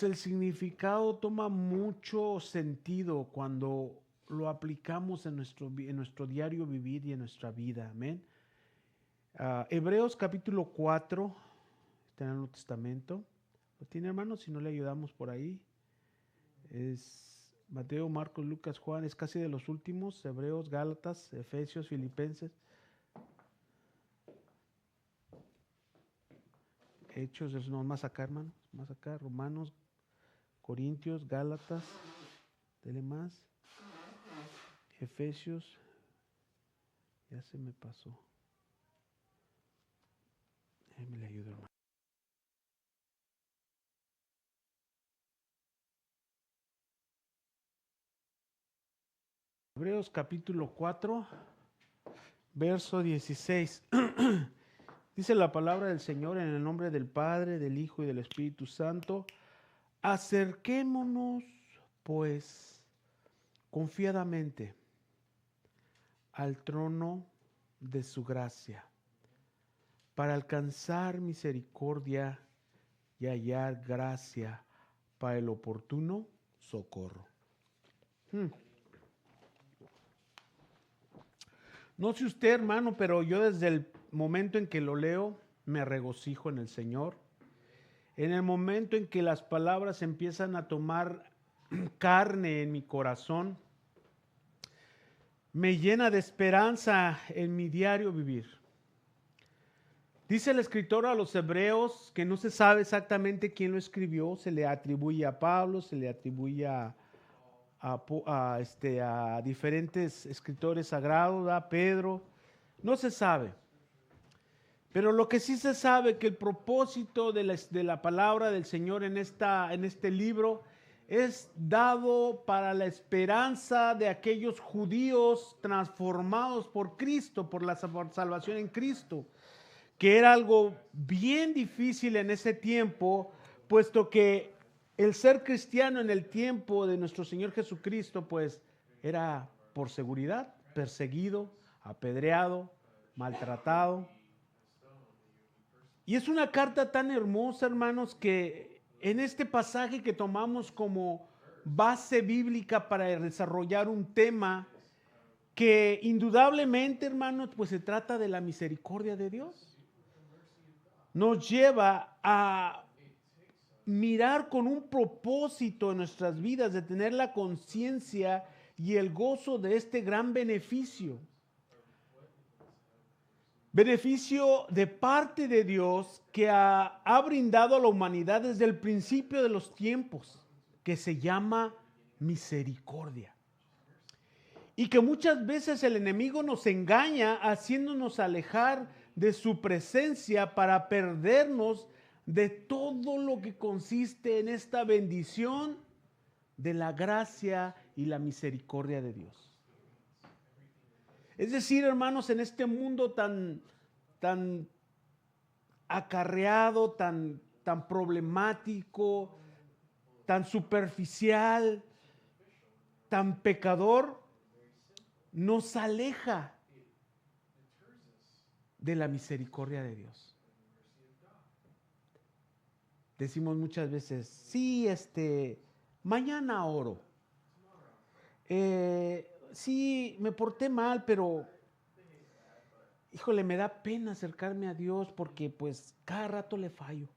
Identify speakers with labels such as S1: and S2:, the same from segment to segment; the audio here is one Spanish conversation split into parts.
S1: el significado toma mucho sentido cuando lo aplicamos en nuestro diario vivir y en nuestra vida. Amén. Hebreos capítulo 4, está en el Nuevo Testamento. ¿Lo tiene, hermano? Si no le ayudamos por ahí. Es Mateo, Marcos, Lucas, Juan, es casi de los últimos. Hebreos, Gálatas, Efesios, Filipenses. Hechos, es no, más acá, hermano. Más acá, Romanos, Corintios, Gálatas. Dele más. Efesios. Ya se me pasó. Me le ayudo, hermano. Hebreos capítulo 4, verso 16. Dice la palabra del Señor en el nombre del Padre, del Hijo y del Espíritu Santo. Acerquémonos, pues, confiadamente al trono de su gracia, para alcanzar misericordia y hallar gracia para el oportuno socorro. No sé usted, hermano, pero yo desde el momento en que lo leo, me regocijo en el Señor. En el momento en que las palabras empiezan a tomar carne en mi corazón, me llena de esperanza en mi diario vivir. Dice el escritor a los hebreos que no se sabe exactamente quién lo escribió, se le atribuye a Pablo, se le atribuye a diferentes escritores sagrados, a Pedro, no se sabe. Pero lo que sí se sabe que el propósito de la palabra del Señor en este libro es dado para la esperanza de aquellos judíos transformados por Cristo, por la salvación en Cristo, que era algo bien difícil en ese tiempo, puesto que el ser cristiano en el tiempo de nuestro Señor Jesucristo, pues era por seguridad, perseguido, apedreado, maltratado. Y es una carta tan hermosa, hermanos, que en este pasaje que tomamos como base bíblica para desarrollar un tema que indudablemente, hermanos, pues se trata de la misericordia de Dios. Nos lleva a mirar con un propósito en nuestras vidas, de tener la conciencia y el gozo de este gran beneficio. Beneficio de parte de Dios que ha brindado a la humanidad desde el principio de los tiempos, que se llama misericordia. Y que muchas veces el enemigo nos engaña haciéndonos alejar de su presencia para perdernos de todo lo que consiste en esta bendición de la gracia y la misericordia de Dios. Es decir, hermanos, en este mundo tan acarreado, tan problemático, tan superficial, tan pecador, nos aleja de la misericordia de Dios. Decimos muchas veces, sí, mañana oro. Sí, me porté mal, pero híjole, me da pena acercarme a Dios porque pues cada rato le fallo.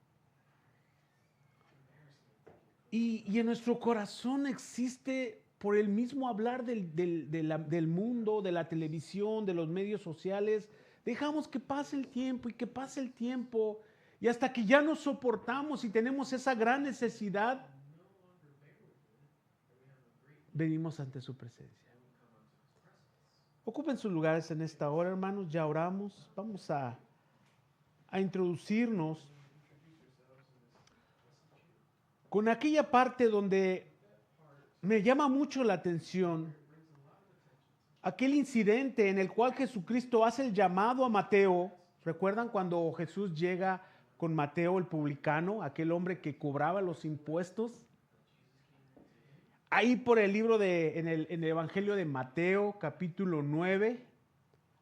S1: Y en nuestro corazón existe, por el mismo hablar del mundo, de la televisión, de los medios sociales, dejamos que pase el tiempo y que pase el tiempo, y hasta que ya nos soportamos y tenemos esa gran necesidad, venimos ante su presencia. Ocupen sus lugares en esta hora, hermanos, ya oramos, vamos a introducirnos con aquella parte donde me llama mucho la atención aquel incidente en el cual Jesucristo hace el llamado a Mateo. ¿Recuerdan cuando Jesús llega con Mateo el publicano, aquel hombre que cobraba los impuestos? Ahí por el libro en el Evangelio de Mateo, capítulo 9,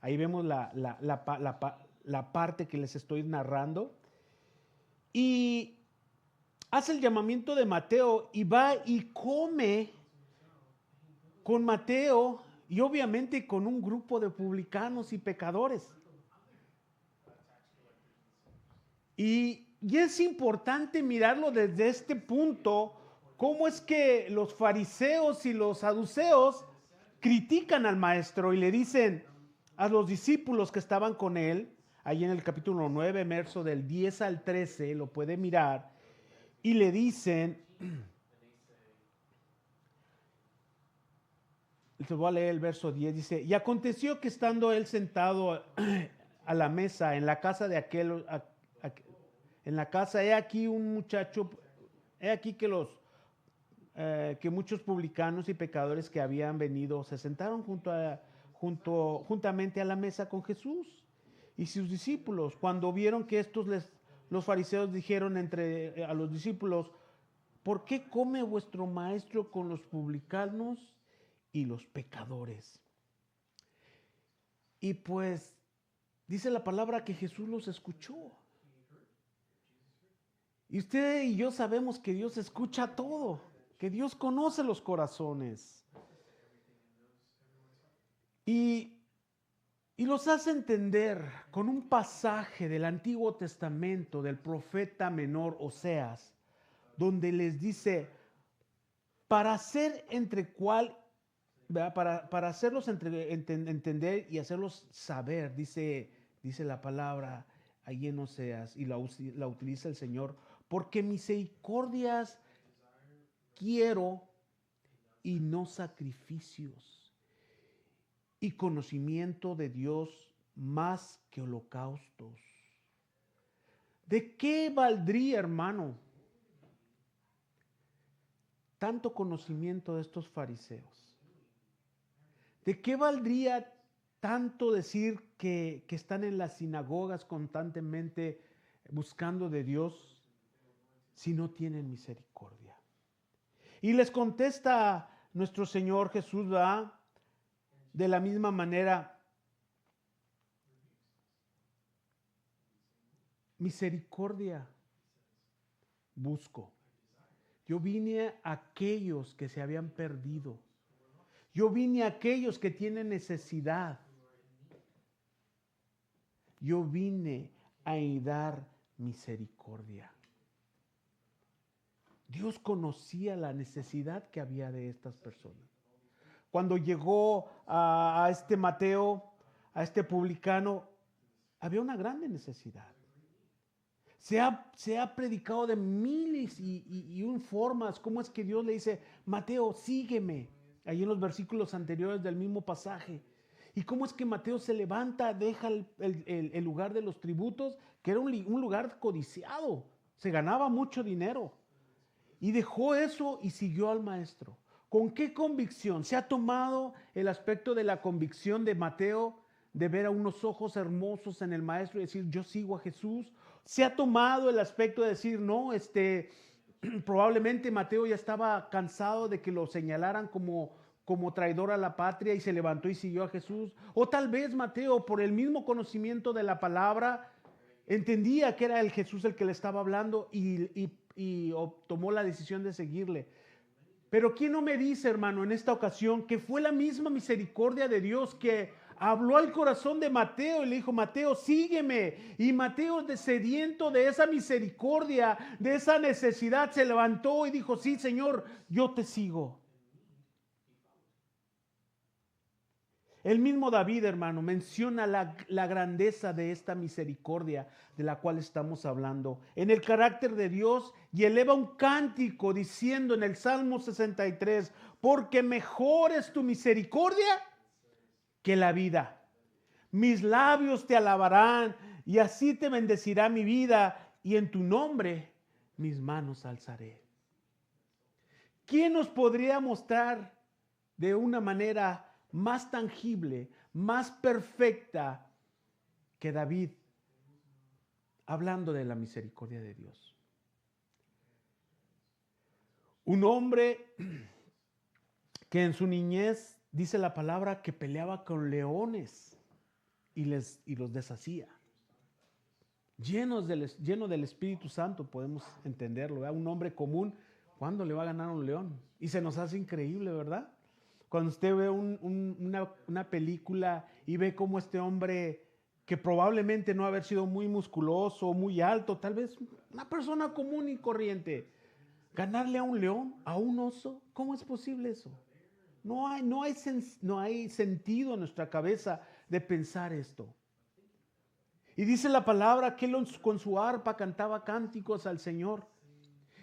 S1: ahí vemos la parte que les estoy narrando. Y hace el llamamiento de Mateo y va y come con Mateo y obviamente con un grupo de publicanos y pecadores. Y es importante mirarlo desde este punto, cómo es que los fariseos y los saduceos critican al maestro y le dicen a los discípulos que estaban con él, ahí en el capítulo 9, verso del 10 al 13, lo puede mirar, y le dicen, les voy a leer el verso 10, dice, y aconteció que estando él sentado a la mesa en la casa de aquel, en la casa, he aquí un muchacho, he aquí que que muchos publicanos y pecadores que habían venido se sentaron juntamente a la mesa con Jesús y sus discípulos. Cuando vieron que los fariseos dijeron a los discípulos, ¿por qué come vuestro maestro con los publicanos y los pecadores? Y pues dice la palabra que Jesús los escuchó. Y usted y yo sabemos que Dios escucha todo, que Dios conoce los corazones. Y los hace entender con un pasaje del Antiguo Testamento del profeta menor Oseas, donde les dice, para hacer para hacerlos entender y hacerlos saber, dice la palabra ahí en Oseas, y la utiliza el Señor, porque misericordias quiero y no sacrificios, y conocimiento de Dios más que holocaustos. ¿De qué valdría, hermano, tanto conocimiento de estos fariseos? ¿De qué valdría tanto decir que están en las sinagogas constantemente buscando de Dios si no tienen misericordia? Y les contesta nuestro Señor Jesús, ¿verdad? De la misma manera, misericordia busco. Yo vine a aquellos que se habían perdido. Yo vine a aquellos que tienen necesidad. Yo vine a dar misericordia. Dios conocía la necesidad que había de estas personas. Cuando llegó a este Mateo, a este publicano, había una grande necesidad. Se ha predicado de miles y un formas. ¿Cómo es que Dios le dice, Mateo, sígueme? Ahí en los versículos anteriores del mismo pasaje. ¿Y cómo es que Mateo se levanta, deja el lugar de los tributos, que era un lugar codiciado? Se ganaba mucho dinero. Y dejó eso y siguió al maestro. ¿Con qué convicción? Se ha tomado el aspecto de la convicción de Mateo, de ver a unos ojos hermosos en el maestro y decir, yo sigo a Jesús. Se ha tomado el aspecto de decir, no, probablemente Mateo ya estaba cansado de que lo señalaran como traidor a la patria y se levantó y siguió a Jesús. O tal vez Mateo, por el mismo conocimiento de la palabra, entendía que era el Jesús el que le estaba hablando y tomó la decisión de seguirle. Pero ¿quién no me dice, hermano, en esta ocasión que fue la misma misericordia de Dios que habló al corazón de Mateo y le dijo, Mateo, sígueme? Y Mateo, sediento de esa misericordia, de esa necesidad, se levantó y dijo, sí, Señor, yo te sigo. El mismo David, hermano, menciona la grandeza de esta misericordia de la cual estamos hablando en el carácter de Dios, y eleva un cántico diciendo en el Salmo 63, porque mejor es tu misericordia que la vida. Mis labios te alabarán y así te bendecirá mi vida, y en tu nombre mis manos alzaré. ¿Quién nos podría mostrar de una manera más tangible, más perfecta que David, hablando de la misericordia de Dios? Un hombre que en su niñez, dice la palabra, que peleaba con leones y los deshacía. lleno del Espíritu Santo, podemos entenderlo, ¿verdad? Un hombre común, ¿cuándo le va a ganar a un león? Y se nos hace increíble, ¿verdad? Cuando usted ve una película y ve cómo este hombre, que probablemente no haber sido muy musculoso, muy alto, tal vez una persona común y corriente, ganarle a un león, a un oso, ¿cómo es posible eso? No hay sentido en nuestra cabeza de pensar esto. Y dice la palabra que él con su arpa cantaba cánticos al Señor.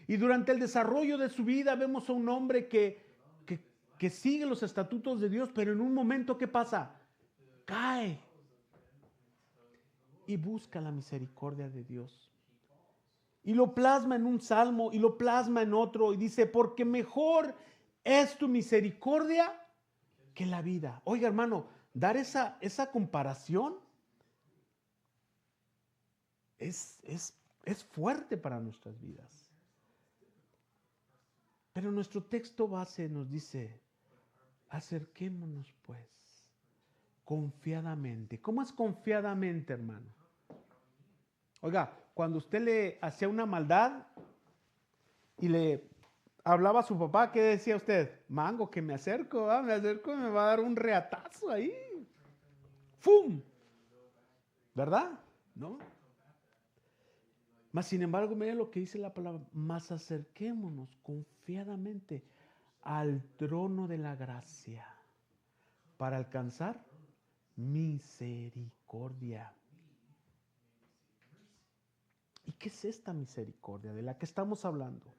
S1: Y durante el desarrollo de su vida vemos a un hombre que sigue los estatutos de Dios, pero en un momento, ¿qué pasa? Cae y busca la misericordia de Dios. Y lo plasma en un salmo y lo plasma en otro y dice, porque mejor es tu misericordia que la vida. Oiga, hermano, dar esa comparación es fuerte para nuestras vidas. Pero nuestro texto base nos dice, acerquémonos pues confiadamente. ¿Cómo es confiadamente, hermano? Oiga, cuando usted le hacía una maldad y le hablaba a su papá, ¿qué decía usted? Mango, que me acerco y me va a dar un reatazo ahí. ¡Fum! ¿Verdad? ¿No? Mas sin embargo, mire lo que dice la palabra, mas acerquémonos confiadamente al trono de la gracia para alcanzar misericordia. ¿Y qué es esta misericordia de la que estamos hablando?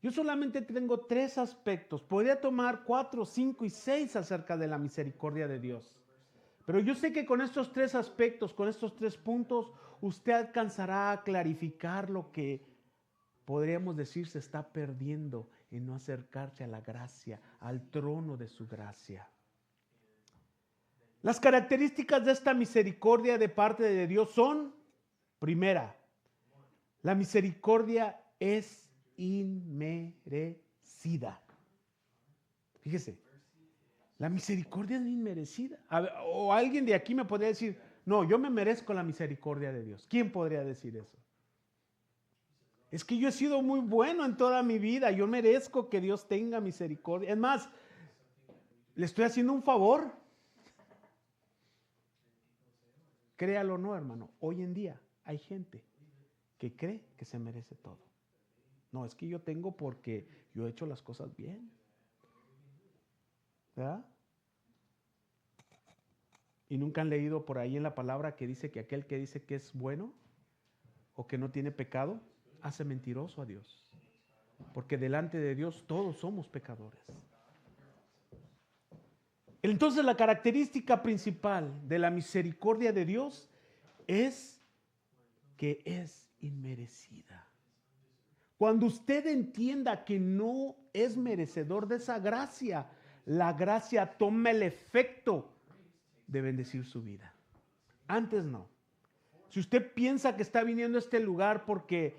S1: Yo solamente tengo 3 aspectos. Podría tomar 4, 5 y 6 acerca de la misericordia de Dios. Pero yo sé que con estos 3 aspectos, con estos 3 puntos, usted alcanzará a clarificar lo que podríamos decir se está perdiendo en no acercarse a la gracia, al trono de su gracia. Las características de esta misericordia de parte de Dios son, primera, la misericordia es inmerecida. Fíjese, la misericordia es inmerecida. O alguien de aquí me podría decir, no, yo me merezco la misericordia de Dios. ¿Quién podría decir eso? Es que yo he sido muy bueno en toda mi vida. Yo merezco que Dios tenga misericordia. Es más, le estoy haciendo un favor. Créalo o no, hermano. Hoy en día hay gente que cree que se merece todo. No, es que yo tengo porque yo he hecho las cosas bien. ¿Verdad? Y nunca han leído por ahí en la palabra que dice que aquel que dice que es bueno o que no tiene pecado, hace mentiroso a Dios. Porque delante de Dios todos somos pecadores. Entonces la característica principal de la misericordia de Dios es que es inmerecida. Cuando usted entienda que no es merecedor de esa gracia, la gracia toma el efecto de bendecir su vida. Antes no. Si usted piensa que está viniendo a este lugar porque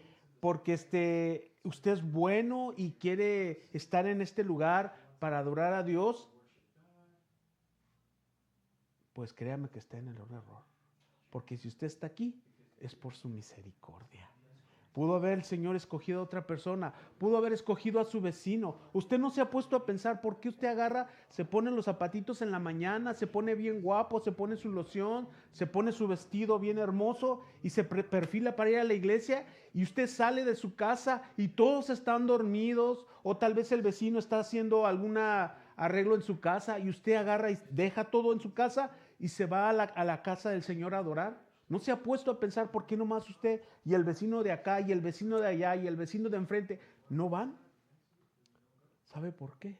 S1: usted es bueno y quiere estar en este lugar para adorar a Dios, pues créame que está en el error. Porque si usted está aquí, es por su misericordia. Pudo haber el Señor escogido a otra persona, pudo haber escogido a su vecino. Usted no se ha puesto a pensar por qué usted agarra, se pone los zapatitos en la mañana, se pone bien guapo, se pone su loción, se pone su vestido bien hermoso y se perfila para ir a la iglesia, y usted sale de su casa y todos están dormidos, o tal vez el vecino está haciendo algún arreglo en su casa y usted agarra y deja todo en su casa y se va a la casa del Señor a adorar. ¿No se ha puesto a pensar por qué nomás usted y el vecino de acá y el vecino de allá y el vecino de enfrente no van? ¿Sabe por qué?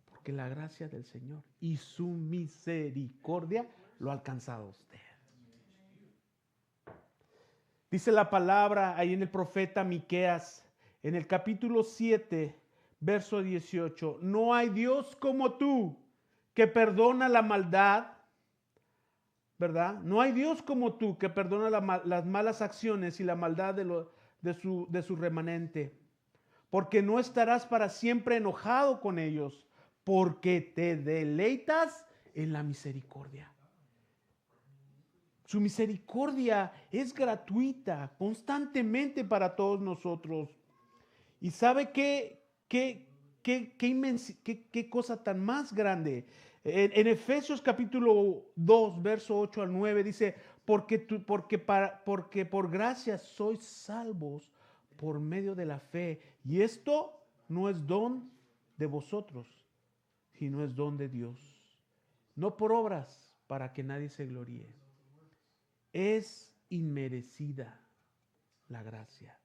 S1: Porque la gracia del Señor y su misericordia lo ha alcanzado a usted. Dice la palabra ahí en el profeta Miqueas, en el capítulo 7, verso 18, no hay Dios como tú que perdona la maldad, ¿verdad? No hay Dios como tú que perdona las malas acciones y la maldad de su remanente. Porque no estarás para siempre enojado con ellos, porque te deleitas en la misericordia. Su misericordia es gratuita constantemente para todos nosotros. ¿Y sabe qué cosa tan más grande? En Efesios capítulo 2, verso 8 al 9 dice, porque por gracia sois salvos por medio de la fe. Y esto no es don de vosotros, sino es don de Dios. No por obras para que nadie se gloríe. Es inmerecida la gracia.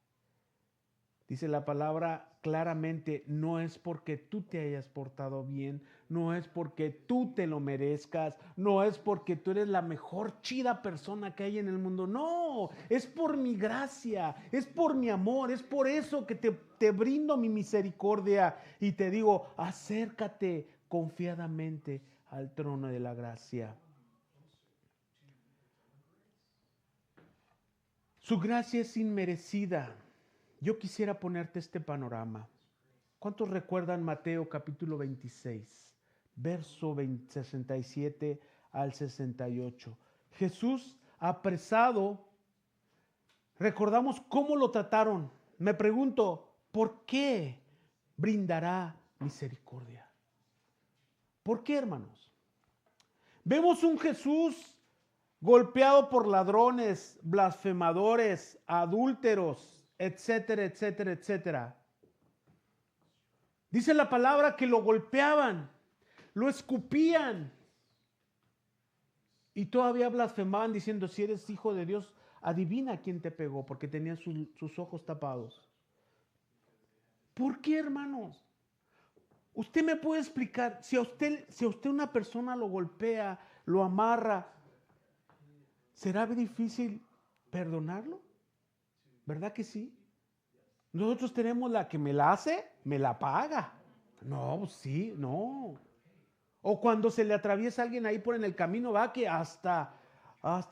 S1: Dice la palabra claramente, no es porque tú te hayas portado bien, no es porque tú te lo merezcas, no es porque tú eres la mejor chida persona que hay en el mundo. No, es por mi gracia, es por mi amor, es por eso que te brindo mi misericordia y te digo, acércate confiadamente al trono de la gracia. Su gracia es inmerecida. Yo quisiera ponerte este panorama. ¿Cuántos recuerdan Mateo capítulo 26, verso 67 al 68? Jesús apresado, recordamos cómo lo trataron. Me pregunto, ¿por qué brindará misericordia? ¿Por qué, hermanos? Vemos un Jesús golpeado por ladrones, blasfemadores, adúlteros, etcétera, etcétera, etcétera. Dice la palabra que lo golpeaban, lo escupían y todavía blasfemaban diciendo, si eres hijo de Dios, adivina quién te pegó, porque tenían sus ojos tapados. ¿Por qué, hermanos? Usted me puede explicar, si a usted una persona lo golpea, lo amarra, ¿será difícil perdonarlo? ¿Verdad que sí? Nosotros tenemos la que me la hace, me la paga. No, sí, no. O cuando se le atraviesa a alguien ahí por en el camino, va que hasta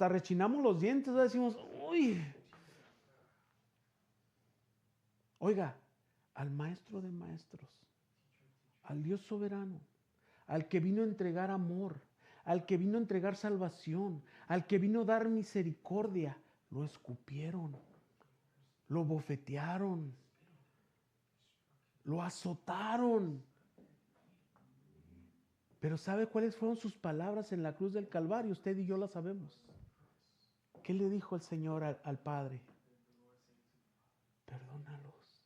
S1: rechinamos los dientes, ¿va? Decimos, uy. Oiga, al maestro de maestros, al Dios soberano, al que vino a entregar amor, al que vino a entregar salvación, al que vino a dar misericordia, lo escupieron, lo bofetearon, lo azotaron. Pero ¿sabe cuáles fueron sus palabras en la cruz del Calvario? Usted y yo las sabemos. ¿Qué le dijo el Señor al Padre? Perdónalos.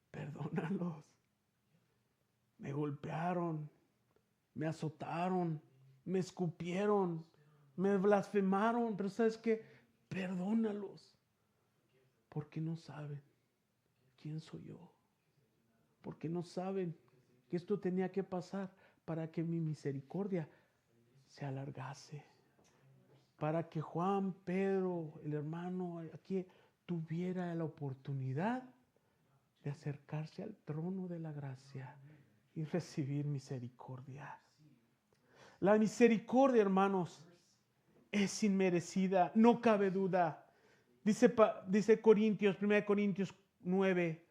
S1: Perdónalos. Me golpearon, me azotaron, me escupieron, me blasfemaron, pero ¿sabes qué? Perdónalos, porque no saben quién soy yo, porque no saben que esto tenía que pasar para que mi misericordia se alargase, para que Juan, Pedro, el hermano aquí tuviera la oportunidad de acercarse al trono de la gracia y recibir misericordia. La misericordia, hermanos, es inmerecida, no cabe duda. Dice Corintios, 1 Corintios 9,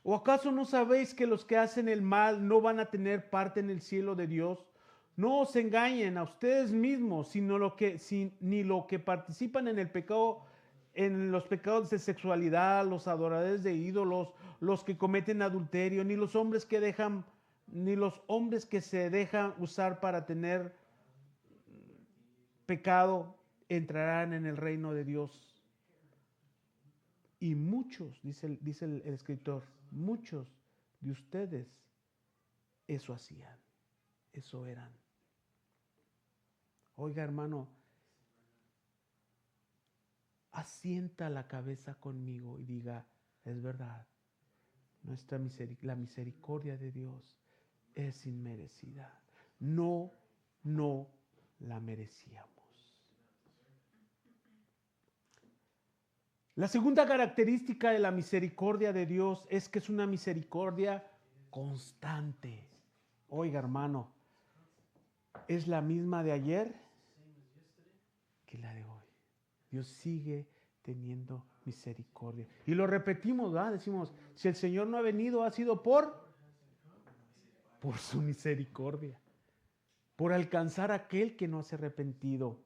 S1: ¿o acaso no sabéis que los que hacen el mal no van a tener parte en el cielo de Dios? No os engañen a ustedes mismos, ni lo que participan en el pecado, en los pecados de sexualidad, los adoradores de ídolos, los que cometen adulterio, ni los hombres que se dejan usar para tener pecado entrarán en el reino de Dios. Y muchos, dice el escritor, muchos de ustedes eso hacían, eso eran. Oiga, hermano, asienta la cabeza conmigo y diga, es verdad, la misericordia de Dios es inmerecida. No la merecíamos. La segunda característica de la misericordia de Dios es que es una misericordia constante. Oiga, hermano, es la misma de ayer que la de hoy. Dios sigue teniendo misericordia. Y lo repetimos, ¿verdad? Decimos, si el Señor no ha venido, ha sido por su misericordia. por alcanzar a aquel que no se ha arrepentido.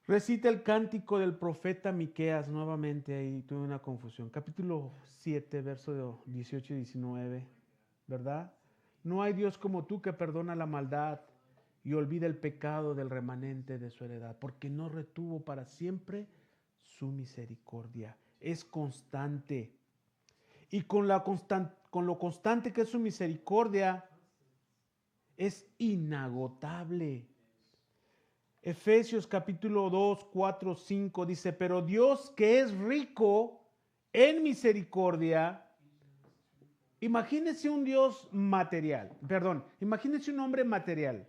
S1: Recita el cántico del profeta Miqueas nuevamente, ahí tuve una confusión. Capítulo 7, verso 18 y 19, ¿verdad? No hay Dios como tú que perdona la maldad y olvida el pecado del remanente de su heredad, porque no retuvo para siempre su misericordia. Es constante. Y con lo constante que es su misericordia, es inagotable. Efesios capítulo 2, 4, 5 dice, pero Dios que es rico en misericordia, imagínense un Dios material, imagínense un hombre material.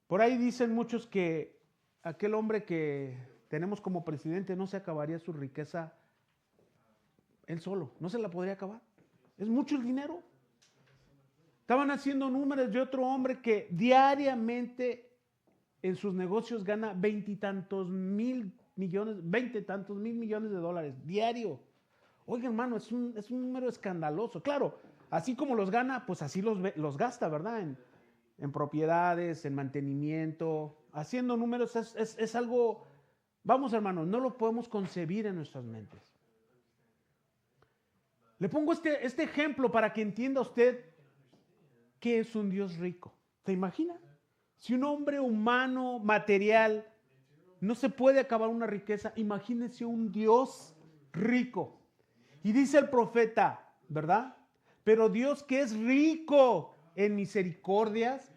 S1: Por ahí dicen muchos que aquel hombre que tenemos como presidente no se acabaría su riqueza él solo, no se la podría acabar. Es mucho el dinero. Estaban haciendo números de otro hombre que diariamente en sus negocios gana 20 y tantos mil millones de dólares diario. Oiga, hermano, es un número escandaloso. Claro, así como los gana, pues así los gasta, ¿verdad? En propiedades, en mantenimiento. Haciendo números es algo, vamos, hermano, no lo podemos concebir en nuestras mentes. Le pongo este ejemplo para que entienda usted qué es un Dios rico. ¿Se imagina? Si un hombre humano, material, no se puede acabar una riqueza, imagínese un Dios rico. Y dice el profeta, ¿verdad? Pero Dios que es rico en misericordias.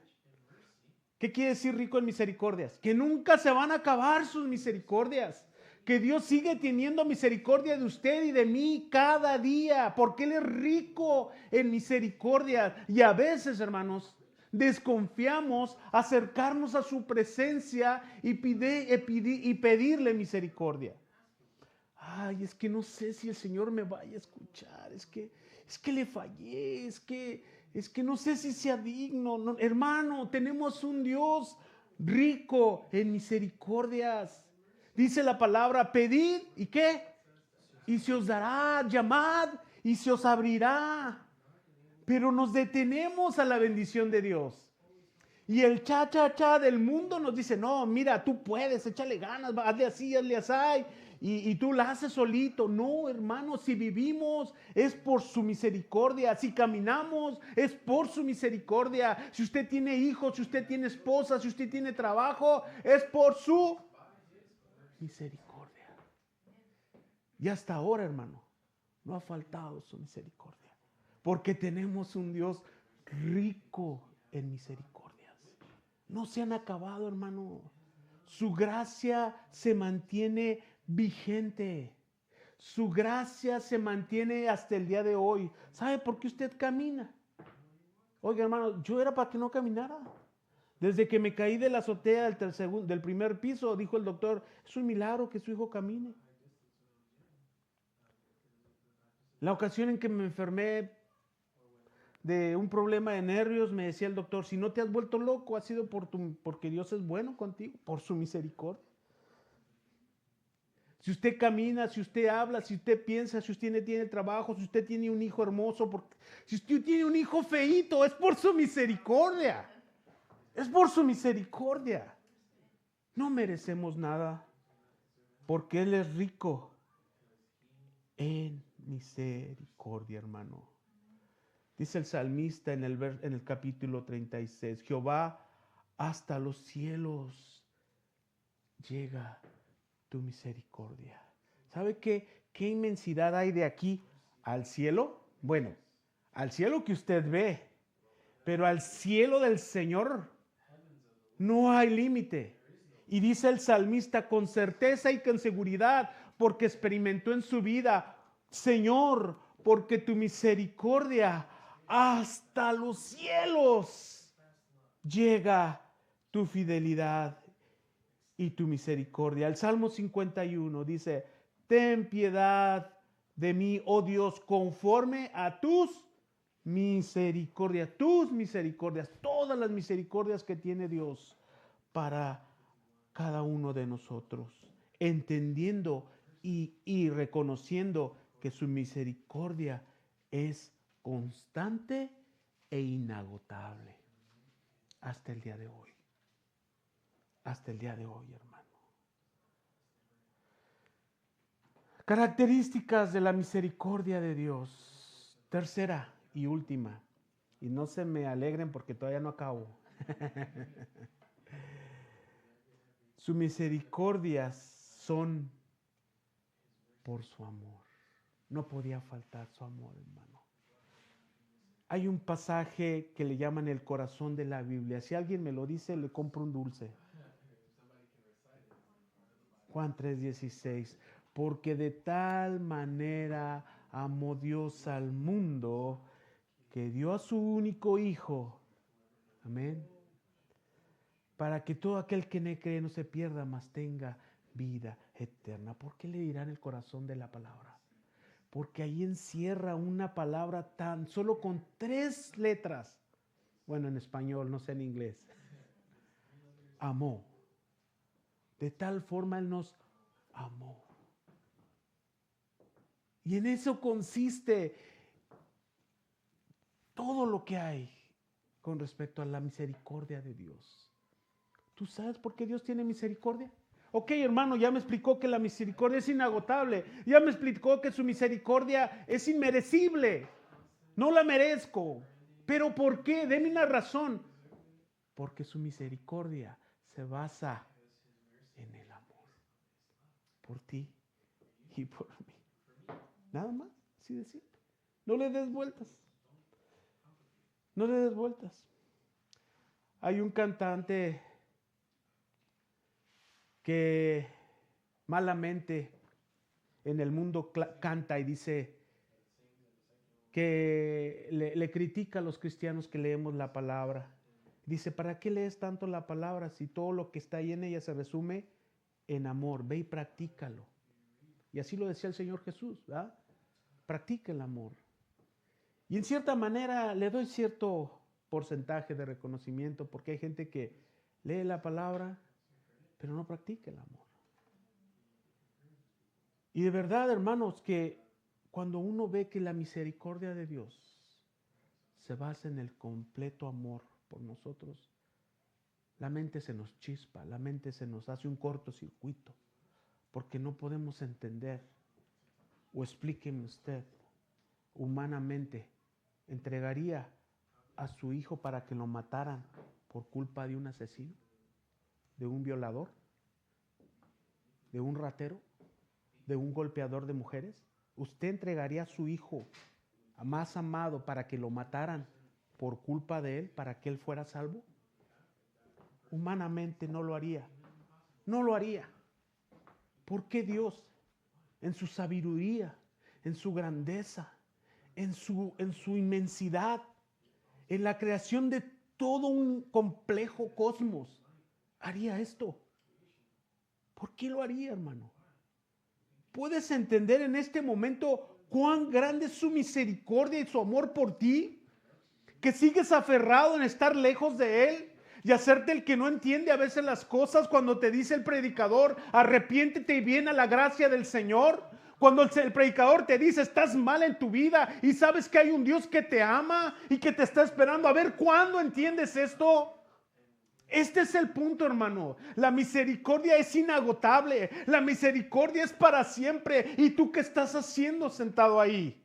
S1: ¿Qué quiere decir rico en misericordias? Que nunca se van a acabar sus misericordias. Que Dios sigue teniendo misericordia de usted y de mí cada día, porque Él es rico en misericordia. Y a veces, hermanos, desconfiamos acercarnos a su presencia y pedirle misericordia. Ay, es que no sé si el Señor me vaya a escuchar, es que le fallé, es que no sé si sea digno. No, hermano, tenemos un Dios rico en misericordias. Dice la palabra, pedid, ¿y qué? Y se os dará, llamad, y se os abrirá. Pero nos detenemos a la bendición de Dios. Y el cha del mundo nos dice, no, mira, tú puedes, échale ganas, hazle así, y tú la haces solito. No, hermano, si vivimos es por su misericordia, si caminamos es por su misericordia. Si usted tiene hijos, si usted tiene esposa, si usted tiene trabajo, es por su misericordia. Y hasta ahora, hermano, no ha faltado su misericordia, porque tenemos un Dios rico en misericordias. No se han acabado, hermano. Su gracia se mantiene vigente. Su gracia se mantiene hasta el día de hoy. ¿Sabe por qué usted camina? Oiga, hermano, yo era para que no caminara. Desde que me caí de la azotea del primer piso, dijo el doctor, es un milagro que su hijo camine. La ocasión en que me enfermé de un problema de nervios, me decía el doctor, si no te has vuelto loco, ha sido porque Dios es bueno contigo, por su misericordia. Si usted camina, si usted habla, si usted piensa, si usted tiene trabajo, si usted tiene un hijo hermoso, si usted tiene un hijo feíto, es por su misericordia. Es por su misericordia. No merecemos nada porque Él es rico en misericordia, hermano. Dice el salmista en el capítulo 36, Jehová, hasta los cielos llega tu misericordia. ¿Sabe qué inmensidad hay de aquí al cielo? Bueno, al cielo que usted ve, pero al cielo del Señor no hay límite. Y dice el salmista con certeza y con seguridad, porque experimentó en su vida, Señor, porque tu misericordia hasta los cielos llega tu fidelidad y tu misericordia. El Salmo 51 dice, ten piedad de mí, oh Dios, conforme a tus misericordias, todas las misericordias que tiene Dios para cada uno de nosotros, entendiendo y reconociendo que su misericordia es constante e inagotable. hasta el día de hoy. Hasta el día de hoy, hermano. Características de la misericordia de Dios. Tercera y última. Y no se me alegren porque todavía no acabo. Sus misericordias son por su amor. No podía faltar su amor, hermano. Hay un pasaje que le llaman el corazón de la Biblia. Si alguien me lo dice, le compro un dulce. Juan 3:16. Porque de tal manera amó Dios al mundo que dio a su único Hijo. Amén. Para que todo aquel que no cree no se pierda, mas tenga vida eterna. ¿Por qué le dirán el corazón de la palabra? Porque ahí encierra una palabra tan solo con 3 letras. Bueno, en español, no sé en inglés. Amó. De tal forma Él nos amó. Y en eso consiste todo lo que hay con respecto a la misericordia de Dios. ¿Tú sabes por qué Dios tiene misericordia? Ok, hermano, ya me explicó que la misericordia es inagotable. Ya me explicó que su misericordia es inmerecible. No la merezco. ¿Pero por qué? Deme una razón. Porque su misericordia se basa en el amor. Por ti y por mí. Nada más, así de simple. No le des vueltas. No le des vueltas. Hay un cantante que malamente en el mundo canta y dice que le critica a los cristianos que leemos la palabra. Dice, ¿para qué lees tanto la palabra si todo lo que está ahí en ella se resume en amor? Ve y practícalo. Y así lo decía el Señor Jesús, ¿verdad? Practica el amor. Y en cierta manera le doy cierto porcentaje de reconocimiento porque hay gente que lee la palabra pero no practica el amor. Y de verdad, hermanos, que cuando uno ve que la misericordia de Dios se basa en el completo amor por nosotros, la mente se nos chispa, la mente se nos hace un cortocircuito, porque no podemos entender, o explíqueme usted, humanamente, ¿entregaría a su hijo para que lo mataran por culpa de un asesino? ¿De un violador? ¿De un ratero? ¿De un golpeador de mujeres? ¿Usted entregaría a su hijo más amado para que lo mataran por culpa de él, para que él fuera salvo? Humanamente no lo haría. No lo haría. ¿Por qué Dios, en su sabiduría, en su grandeza, en su inmensidad, en la creación de todo un complejo cosmos, haría esto? ¿Por qué lo haría, hermano? ¿Puedes entender en este momento cuán grande es su misericordia y su amor por ti? Que sigues aferrado en estar lejos de Él y hacerte el que no entiende a veces las cosas cuando te dice el predicador, arrepiéntete y viene a la gracia del Señor. Cuando el predicador te dice, estás mal en tu vida y sabes que hay un Dios que te ama y que te está esperando. A ver, ¿cuándo entiendes esto? Este es el punto, hermano. La misericordia es inagotable. La misericordia es para siempre. ¿Y tú qué estás haciendo sentado ahí?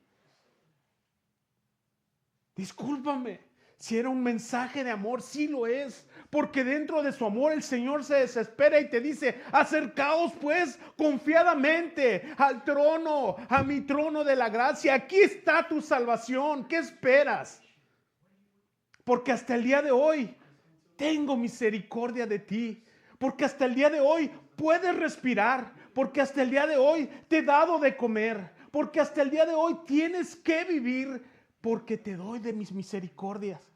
S1: Discúlpame. Si era un mensaje de amor, sí lo es. Porque dentro de su amor el Señor se desespera y te dice, acercaos pues confiadamente al trono, a mi trono de la gracia. Aquí está tu salvación. ¿Qué esperas? Porque hasta el día de hoy tengo misericordia de ti, porque hasta el día de hoy puedes respirar, porque hasta el día de hoy te he dado de comer, porque hasta el día de hoy tienes que vivir, porque te doy de mis misericordias.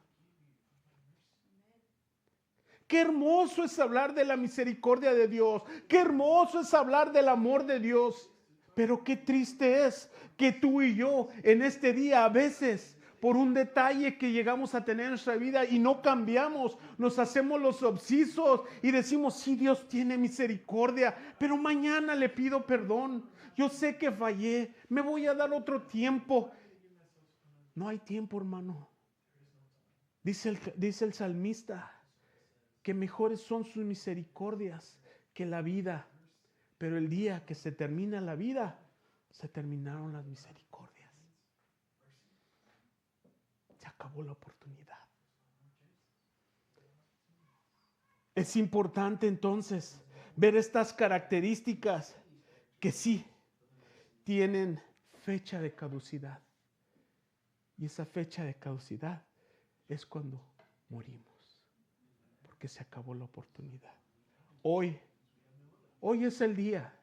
S1: Qué hermoso es hablar de la misericordia de Dios, qué hermoso es hablar del amor de Dios, pero qué triste es que tú y yo en este día a veces, por un detalle que llegamos a tener en nuestra vida y no cambiamos, nos hacemos los obsisos y decimos, sí, Dios tiene misericordia, pero mañana le pido perdón. Yo sé que fallé, me voy a dar otro tiempo. No hay tiempo, hermano. Dice el salmista, que mejores son sus misericordias que la vida. Pero el día que se termina la vida, se terminaron las misericordias. Se acabó la oportunidad. Es importante entonces ver estas características que sí tienen fecha de caducidad. Y esa fecha de caducidad es cuando morimos, porque se acabó la oportunidad. Hoy es el día.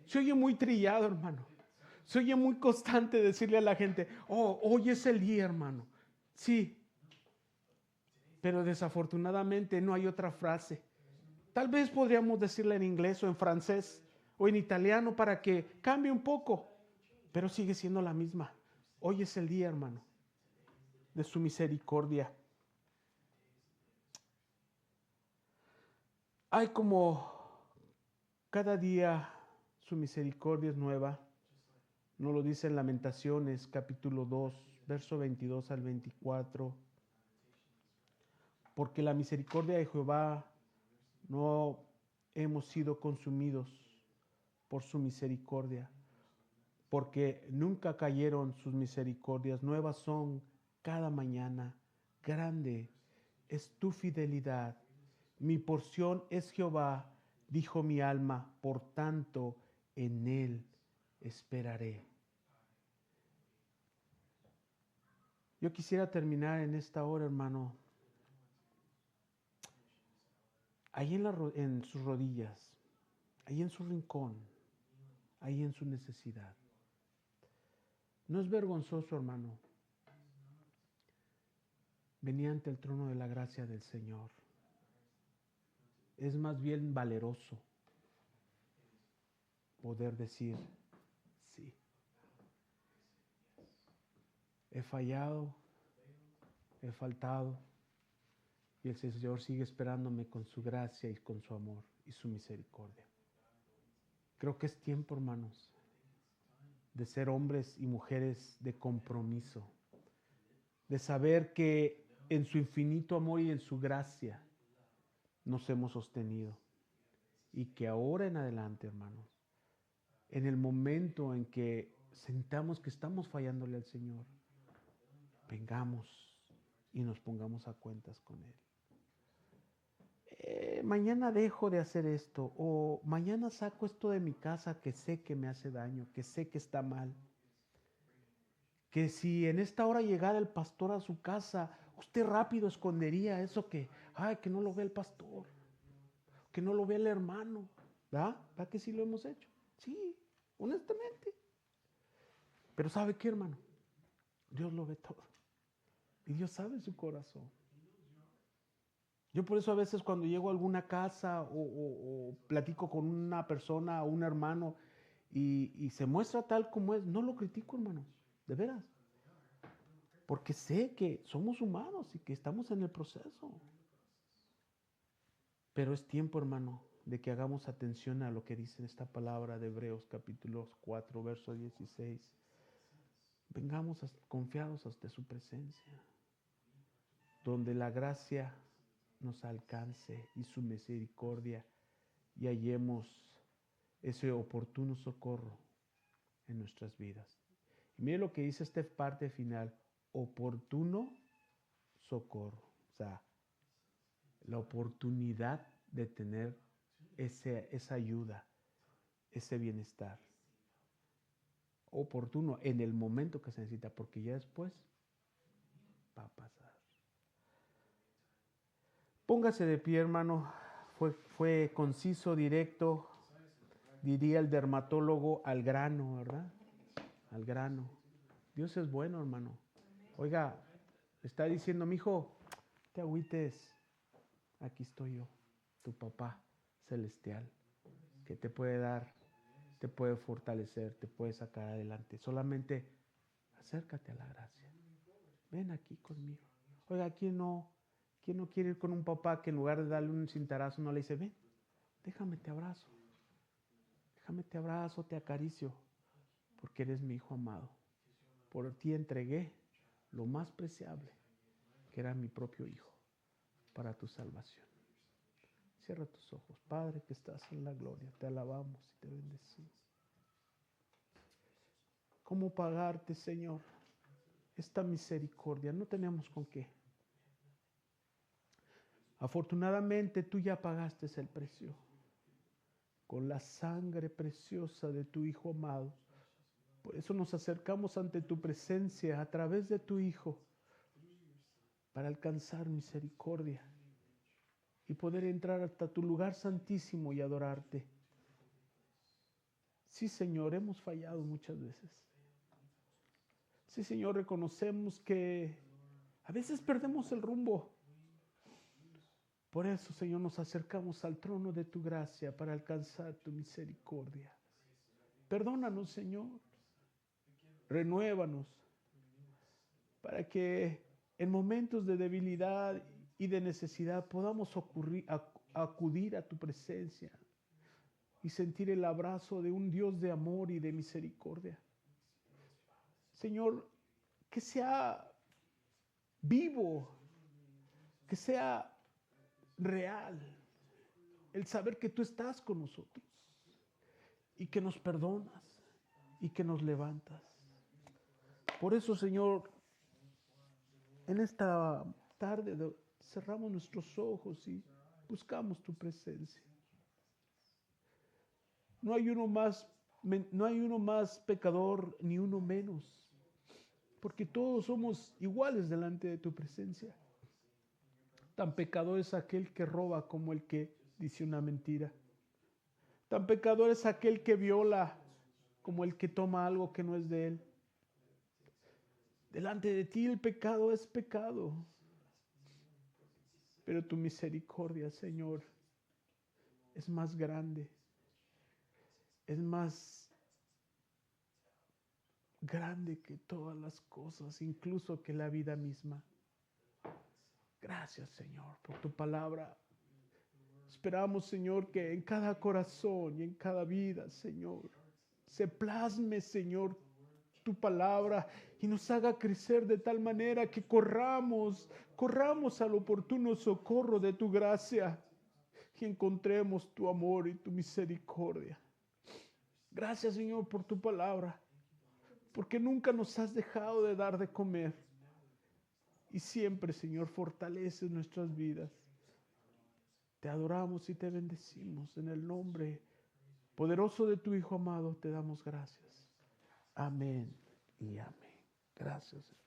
S1: Se oye muy trillado, hermano. Se oye muy constante decirle a la gente, oh, hoy es el día, hermano. Sí, pero desafortunadamente no hay otra frase. Tal vez podríamos decirla en inglés o en francés o en italiano para que cambie un poco, pero sigue siendo la misma. Hoy es el día, hermano, de su misericordia. Hay como cada día su misericordia es nueva. Nos lo dice en Lamentaciones, capítulo 2, verso 22 al 24. Porque la misericordia de Jehová no hemos sido consumidos por su misericordia, porque nunca cayeron sus misericordias, nuevas son cada mañana, grande es tu fidelidad. Mi porción es Jehová, dijo mi alma, por tanto en él esperaré. Yo quisiera terminar en esta hora, hermano, ahí en sus rodillas, ahí en su rincón, ahí en su necesidad. No es vergonzoso, hermano, venir ante el trono de la gracia del Señor. Es más bien valeroso poder decir, sí, he fallado, he faltado, y el Señor sigue esperándome con su gracia y con su amor y su misericordia. Creo que es tiempo, hermanos, de ser hombres y mujeres de compromiso, de saber que en su infinito amor y en su gracia nos hemos sostenido. Y que ahora en adelante, hermanos, en el momento en que sentamos que estamos fallándole al Señor, vengamos y nos pongamos a cuentas con Él. Mañana dejo de hacer esto, o mañana saco esto de mi casa que sé que me hace daño, que sé que está mal. Que si en esta hora llegara el pastor a su casa, usted rápido escondería eso que no lo ve el pastor, que no lo ve el hermano. ¿Verdad? ¿Verdad que sí lo hemos hecho? Sí, honestamente. Pero ¿sabe qué, hermano? Dios lo ve todo. Y Dios sabe su corazón. Yo por eso a veces cuando llego a alguna casa o platico con una persona o un hermano y se muestra tal como es, no lo critico, hermano. De veras. Porque sé que somos humanos y que estamos en el proceso. Pero es tiempo, hermano, de que hagamos atención a lo que dice esta palabra de Hebreos capítulo 4, verso 16. Vengamos confiados hasta su presencia, donde la gracia nos alcance y su misericordia y hallemos ese oportuno socorro en nuestras vidas. Y mire lo que dice esta parte final, oportuno socorro, o sea, la oportunidad de tener esa ayuda, ese bienestar. Oportuno en el momento que se necesita, porque ya después va a pasar. Póngase de pie, hermano. Fue conciso, directo, diría el dermatólogo, al grano, ¿verdad? Al grano. Dios es bueno, hermano. Oiga, está diciendo, mijo, te agüites. Aquí estoy yo, tu papá celestial, que te puede dar, te puede fortalecer, te puede sacar adelante. Solamente acércate a la gracia. Ven aquí conmigo. Oiga, ¿quién no quiere ir con un papá que en lugar de darle un cintarazo no le dice, ven, déjame te abrazo, te acaricio, porque eres mi hijo amado. Por ti entregué lo más preciable, que era mi propio hijo, para tu salvación. Cierra tus ojos. Padre que estás en la gloria, te alabamos y te bendecimos. ¿Cómo pagarte, Señor, esta misericordia? No tenemos con qué. Afortunadamente tú ya pagaste el precio con la sangre preciosa de tu Hijo amado. Por eso nos acercamos ante tu presencia a través de tu Hijo para alcanzar misericordia y poder entrar hasta tu lugar santísimo y adorarte. Sí, Señor, hemos fallado muchas veces. Sí, Señor, reconocemos que a veces perdemos el rumbo. Por eso, Señor, nos acercamos al trono de tu gracia para alcanzar tu misericordia. Perdónanos, Señor. Renuévanos para que en momentos de debilidad y de necesidad podamos acudir a tu presencia y sentir el abrazo de un Dios de amor y de misericordia. Señor, que sea vivo, que sea real el saber que tú estás con nosotros y que nos perdonas y que nos levantas. Por eso, Señor, en esta tarde cerramos nuestros ojos y buscamos tu presencia. No hay uno más pecador ni uno menos, porque todos somos iguales delante de tu presencia. Tan pecador es aquel que roba como el que dice una mentira. Tan pecador es aquel que viola como el que toma algo que no es de él. Delante de ti el pecado es pecado. Pero tu misericordia, Señor, es más grande. Es más grande que todas las cosas, incluso que la vida misma. Gracias, Señor, por tu palabra. Esperamos, Señor, que en cada corazón y en cada vida, Señor, se plasme, Señor, tu palabra y nos haga crecer de tal manera que corramos al oportuno socorro de tu gracia y encontremos tu amor y tu misericordia. Gracias, Señor, por tu palabra, porque nunca nos has dejado de dar de comer y siempre, Señor, fortaleces nuestras vidas. Te adoramos y te bendecimos en el nombre poderoso de tu Hijo amado. Te damos gracias. Amén y amén. Gracias.